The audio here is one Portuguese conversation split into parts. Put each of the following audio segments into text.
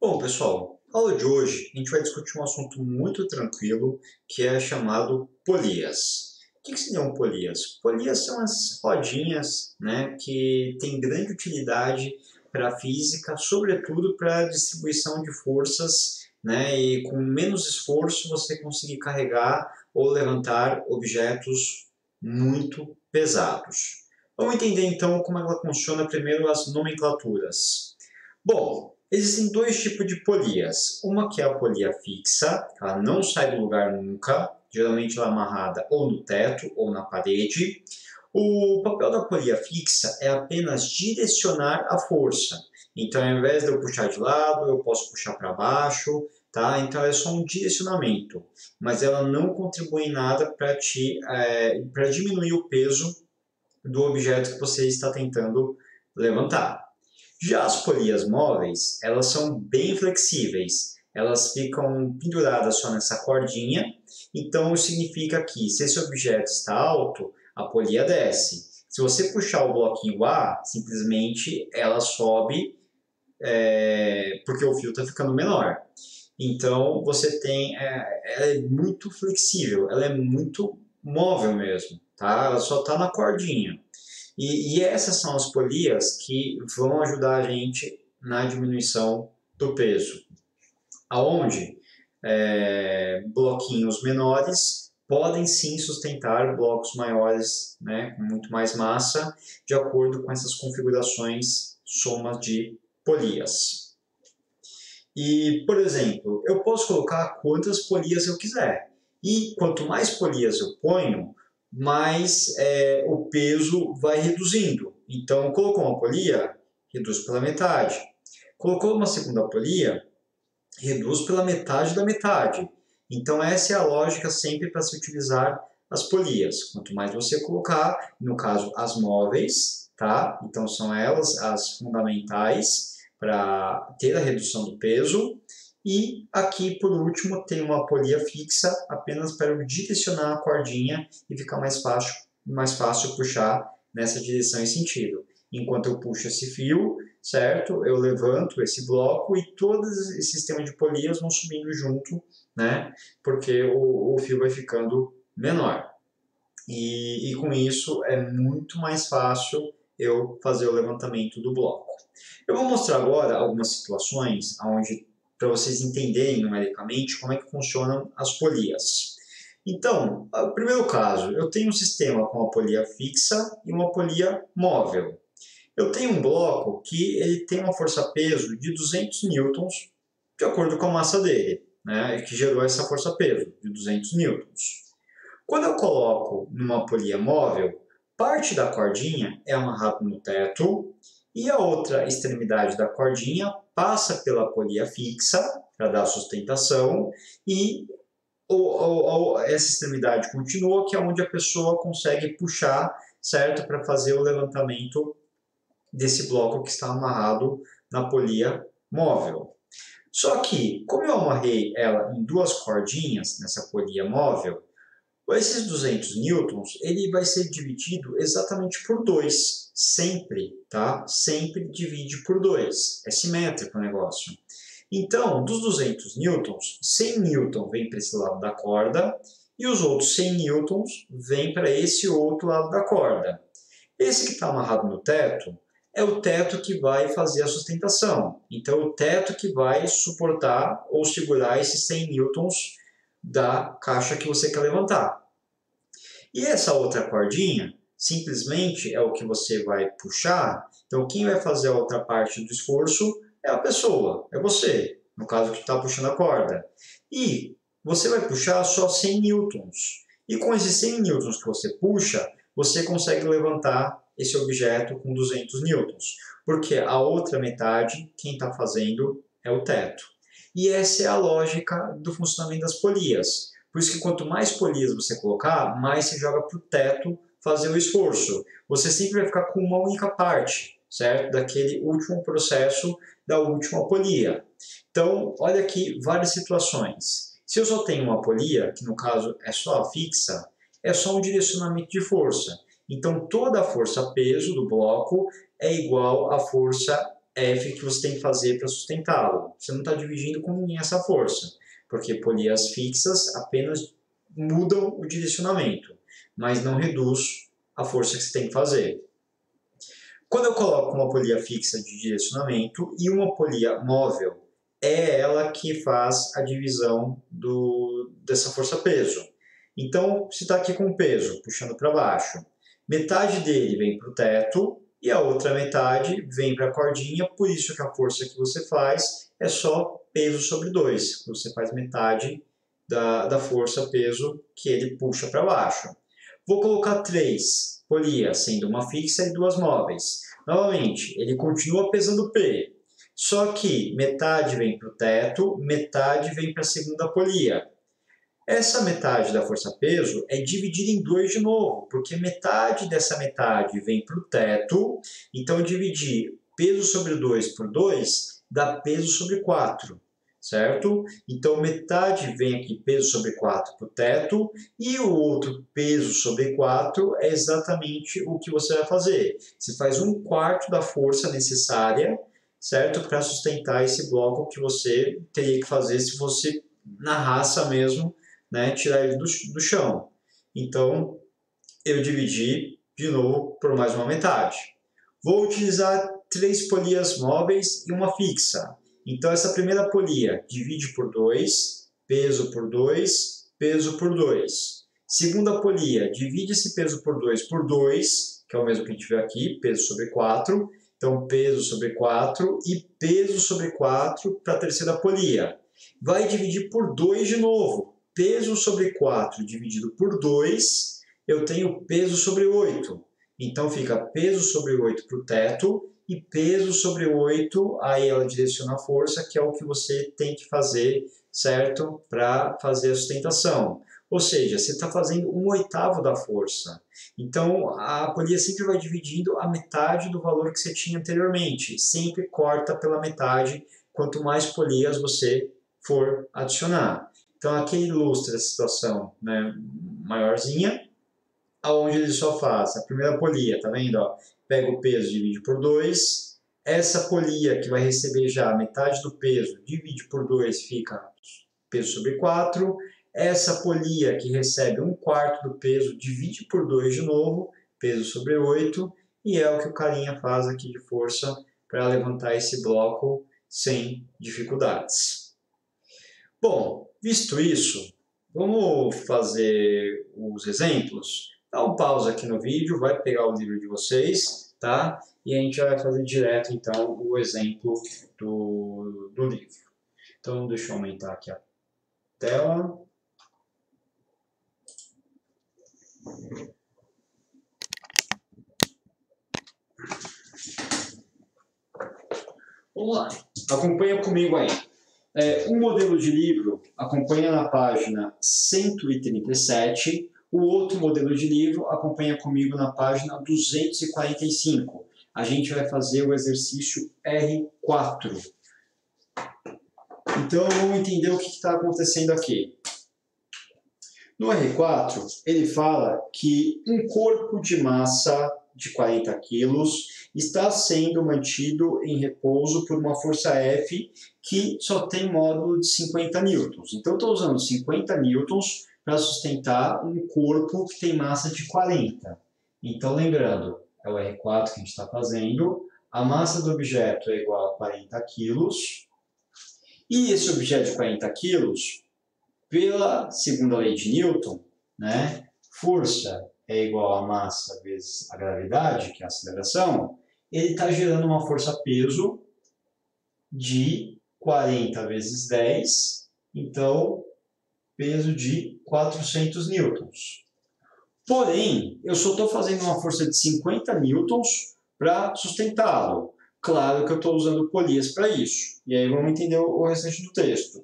Bom, pessoal, na aula de hoje a gente vai discutir um assunto muito tranquilo que é chamado polias. O que seriam polias? Polias são as rodinhas, né, que têm grande utilidade para a física, sobretudo para a distribuição de forças, né, e com menos esforço você conseguir carregar ou levantar objetos muito pesados. Vamos entender então como ela funciona primeiro as nomenclaturas. Bom, existem dois tipos de polias. Uma que é a polia fixa, ela não sai do lugar nunca, geralmente ela é amarrada ou no teto ou na parede. O papel da polia fixa é apenas direcionar a força. Então, ao invés de eu puxar de lado, eu posso puxar para baixo, tá? Então é só um direcionamento, mas ela não contribui em nada para diminuir o peso do objeto que você está tentando levantar. Já as polias móveis, elas são bem flexíveis. Elas ficam penduradas só nessa cordinha. Então, significa que se esse objeto está alto, a polia desce. Se você puxar o bloquinho A, simplesmente ela sobe porque o fio está ficando menor. Então, ela é muito flexível, ela é muito móvel mesmo, tá? Ela só está na cordinha. E essas são as polias que vão ajudar a gente na diminuição do peso, aonde bloquinhos menores podem sim sustentar blocos maiores, né, com muito mais massa, de acordo com essas configurações somas de polias. E, por exemplo, eu posso colocar quantas polias eu quiser. E quanto mais polias eu ponho, mais o peso vai reduzindo. Então, colocou uma polia, reduz pela metade. Colocou uma segunda polia, reduz pela metade da metade. Então, essa é a lógica sempre para se utilizar as polias. Quanto mais você colocar, no caso, as móveis, tá? Então, são elas as fundamentais para ter a redução do peso. E aqui, por último, tem uma polia fixa, apenas para eu direcionar a cordinha e ficar mais fácil puxar nessa direção e sentido. Enquanto eu puxo esse fio, certo? Eu levanto esse bloco e todo esse sistema de polias vão subindo junto, né? Porque o fio vai ficando menor. E com isso é muito mais fácil eu fazer o levantamento do bloco. Eu vou mostrar agora algumas situações onde, para vocês entenderem numericamente como é que funcionam as polias. Então, o primeiro caso, eu tenho um sistema com uma polia fixa e uma polia móvel. Eu tenho um bloco que ele tem uma força-peso de 200 newtons, de acordo com a massa dele, né, que gerou essa força-peso de 200 newtons. Quando eu coloco numa polia móvel, parte da cordinha é amarrada no teto e a outra extremidade da cordinha passa pela polia fixa para dar sustentação e essa extremidade continua, que é onde a pessoa consegue puxar, certo, para fazer o levantamento desse bloco que está amarrado na polia móvel. Só que, como eu amarrei ela em duas cordinhas nessa polia móvel, esses 200 newtons ele vai ser dividido exatamente por 2, sempre, tá? Sempre divide por 2, é simétrico o negócio. Então, dos 200 newtons, 100 newtons vem para esse lado da corda e os outros 100 newtons vêm para esse outro lado da corda. Esse que está amarrado no teto é o teto que vai fazer a sustentação. Então, o teto que vai suportar ou segurar esses 100 newtons da caixa que você quer levantar. E essa outra cordinha, simplesmente é o que você vai puxar. Então, quem vai fazer a outra parte do esforço é a pessoa, é você, no caso que está puxando a corda. E você vai puxar só 100 newtons. E com esses 100 newtons que você puxa, você consegue levantar esse objeto com 200 newtons. Porque a outra metade, quem está fazendo é o teto. E essa é a lógica do funcionamento das polias. Por isso que quanto mais polias você colocar, mais você joga para o teto fazer o esforço. Você sempre vai ficar com uma única parte, certo? Daquele último processo da última polia. Então, olha aqui várias situações. Se eu só tenho uma polia, que no caso é só a fixa, é só um direcionamento de força. Então, toda a força-peso do bloco é igual à força F que você tem que fazer para sustentá-lo. Você não está dividindo com ninguém essa força, porque polias fixas apenas mudam o direcionamento, mas não reduz a força que você tem que fazer. Quando eu coloco uma polia fixa de direcionamento e uma polia móvel, é ela que faz a divisão dessa força-peso. Então, se está aqui com peso, puxando para baixo, metade dele vem para o teto e a outra metade vem para a cordinha, por isso que a força que você faz é só peso sobre 2. Você faz metade da força-peso que ele puxa para baixo. Vou colocar 3 polias, sendo uma fixa e 2 móveis. Novamente, ele continua pesando P, só que metade vem para o teto, metade vem para a segunda polia. Essa metade da força-peso é dividida em 2 de novo, porque metade dessa metade vem para o teto, então dividir peso sobre 2 por 2 dá peso sobre 4, certo? Então metade vem aqui peso sobre 4 para o teto e o outro peso sobre 4 é exatamente o que você vai fazer. Você faz 1/4 da força necessária, certo? Para sustentar esse bloco que você teria que fazer se você, na raça mesmo, né, tirar ele do chão. Então, eu dividi de novo por mais uma metade. Vou utilizar 3 polias móveis e uma fixa. Então, essa primeira polia divide por 2, peso por 2, peso por 2. Segunda polia, divide esse peso por 2, que é o mesmo que a gente vê aqui, peso sobre 4. Então, peso sobre 4 e peso sobre 4 para a terceira polia. Vai dividir por 2 de novo. Peso sobre 4 dividido por 2, eu tenho peso sobre 8. Então, fica peso sobre 8 para o teto e peso sobre 8, aí ela direciona a força, que é o que você tem que fazer, certo? Para fazer a sustentação. Ou seja, você está fazendo 1/8 da força. Então, a polia sempre vai dividindo a metade do valor que você tinha anteriormente. Sempre corta pela metade, quanto mais polias você for adicionar. Então, aqui ilustra a situação, né, maiorzinha, aonde ele só faz a primeira polia, tá vendo? Ó, pega o peso, divide por 2. Essa polia que vai receber já metade do peso, divide por 2, fica peso sobre 4. Essa polia que recebe 1/4 do peso, divide por 2 de novo, peso sobre 8. E é o que o carinha faz aqui de força para levantar esse bloco sem dificuldades. Bom, visto isso, vamos fazer os exemplos. Dá um pause aqui no vídeo, vai pegar o livro de vocês, tá? E a gente vai fazer direto, então, o exemplo do livro. Então, deixa eu aumentar aqui a tela. Vamos lá, acompanha comigo aí. O modelo de livro acompanha na página 137, o outro modelo de livro acompanha comigo na página 245. A gente vai fazer o exercício R4. Então, vamos entender o que está acontecendo aqui. No R4, ele fala que um corpo de massa de 40 quilos está sendo mantido em repouso por uma força F que só tem módulo de 50 newtons. Então, eu estou usando 50 newtons para sustentar um corpo que tem massa de 40. Então, lembrando, é o R4 que a gente está fazendo, a massa do objeto é igual a 40 quilos, e esse objeto de 40 quilos, pela segunda lei de Newton, né, força é igual a massa vezes a gravidade, que é a aceleração, ele está gerando uma força-peso de 40 vezes 10, então, peso de 400 newtons. Porém, eu só estou fazendo uma força de 50 newtons para sustentá-lo. Claro que eu estou usando polias para isso. E aí vamos entender o restante do texto.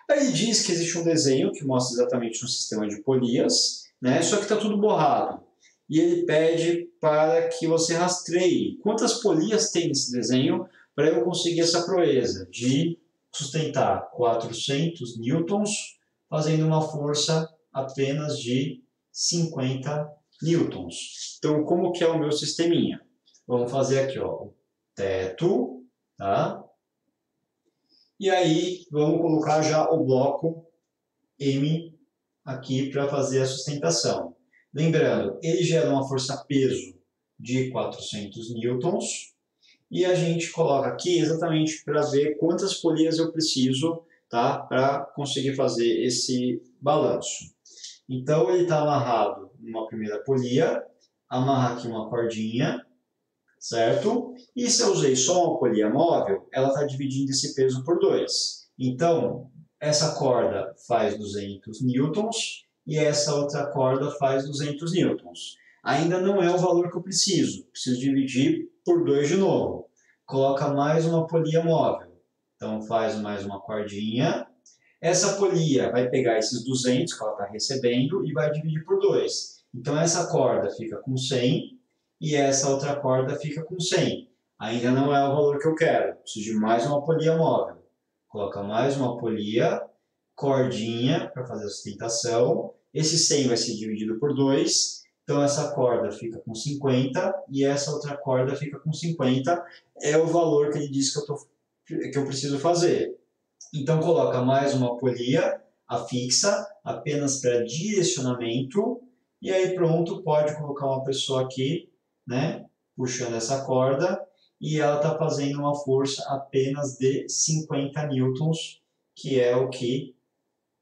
Aí diz que existe um desenho que mostra exatamente um sistema de polias, né? Só que está tudo borrado. E ele pede para que você rastreie quantas polias tem nesse desenho para eu conseguir essa proeza de sustentar 400 newtons fazendo uma força apenas de 50 newtons. Então, como que é o meu sisteminha? Vamos fazer aqui, ó, o teto, tá? E aí, vamos colocar já o bloco M aqui para fazer a sustentação. Lembrando, ele gera uma força-peso de 400 newtons e a gente coloca aqui exatamente para ver quantas polias eu preciso, tá, para conseguir fazer esse balanço. Então, ele está amarrado numa primeira polia, amarrar aqui uma cordinha, certo? E se eu usei só uma polia móvel, ela está dividindo esse peso por 2. Então, essa corda faz 200 newtons e essa outra corda faz 200 newtons. Ainda não é o valor que eu preciso dividir por 2 de novo. Coloca mais uma polia móvel. Então, faz mais uma cordinha. Essa polia vai pegar esses 200 que ela está recebendo e vai dividir por 2. Então, essa corda fica com 100 e essa outra corda fica com 100. Ainda não é o valor que eu quero. Preciso de mais uma polia móvel. Coloca mais uma polia, cordinha para fazer a sustentação. Esse 100 vai ser dividido por 2. Então, essa corda fica com 50 e essa outra corda fica com 50. É o valor que ele diz que eu preciso fazer. Então, coloca mais uma polia afixa, apenas para direcionamento. E aí, pronto, pode colocar uma pessoa aqui, né, puxando essa corda. E ela está fazendo uma força apenas de 50 newtons, que é o que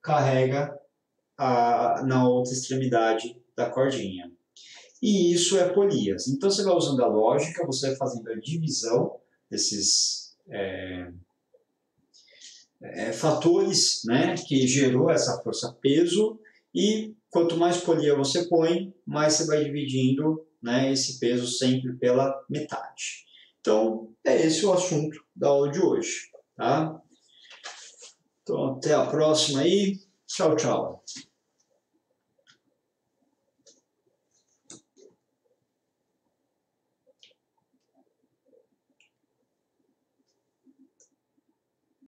carrega na outra extremidade da cordinha. E isso é polias. Então, você vai usando a lógica, você vai fazendo a divisão desses fatores, né, que gerou essa força-peso, e quanto mais polia você põe, mais você vai dividindo, né, esse peso sempre pela metade. Então, é esse o assunto da aula de hoje, tá? Então, até a próxima aí. Tchau, tchau.